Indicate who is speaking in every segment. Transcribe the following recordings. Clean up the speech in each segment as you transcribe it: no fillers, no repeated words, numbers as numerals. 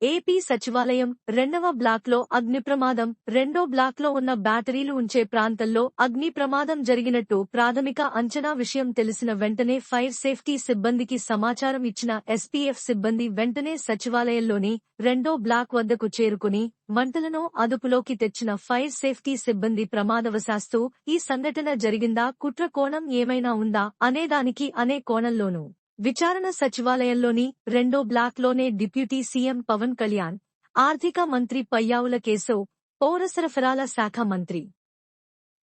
Speaker 1: AP సచివాలయం 2వ బ్లాక్లో అగ్ని ప్రమాదం. 2వ బ్లాక్లో ఉన్న బ్యాటరీలు ఉంచే ప్రాంతంలో అగ్ని ప్రమాదం జరిగినట్టు ప్రాథమిక అంచనా. విషయం తెలిసిన వెంటనే ఫైర్ సేఫ్టీ సిబ్బందికి సమాచారం ఇచ్చిన ఎస్పీఎఫ్ సిబ్బంది వెంటనే సచివాలయంలోని 2వ బ్లాక్ వద్దకు చేరుకుని మంటలను అదుపులోకి తెచ్చిన ఫైర్ సేఫ్టీ సిబ్బంది ప్రమాదవశాత్తు ఈ సంఘటన జరిగిందా, కుట్ర కోణం ఏమైనా ఉందా అనేదానికి అనే కోణంలోనూ విచారణ. సచివాలయంలోని 2వ బ్లాక్లోనే డిప్యూటీ సీఎం పవన్ కళ్యాణ్, ఆర్థిక మంత్రి పయ్యావుల కేశవ్, పౌర సరఫరాల శాఖ మంత్రి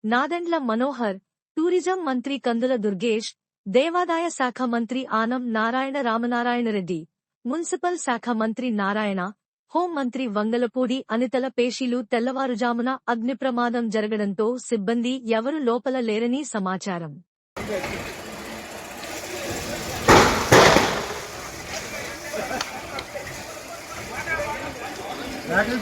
Speaker 1: నాదెండ్ల మనోహర్, టూరిజం మంత్రి కందుల దుర్గేష్, దేవాదాయ శాఖ మంత్రి ఆనం నారాయణ రామనారాయణరెడ్డి, మున్సిపల్ శాఖ మంత్రి నారాయణ, హోం మంత్రి వంగలపూడి అనితల పేషీలు తెల్లవారుజామున అగ్ని ప్రమాదం జరగడంతో సిబ్బంది ఎవరు లోపల లేరని సమాచారం.
Speaker 2: బాబు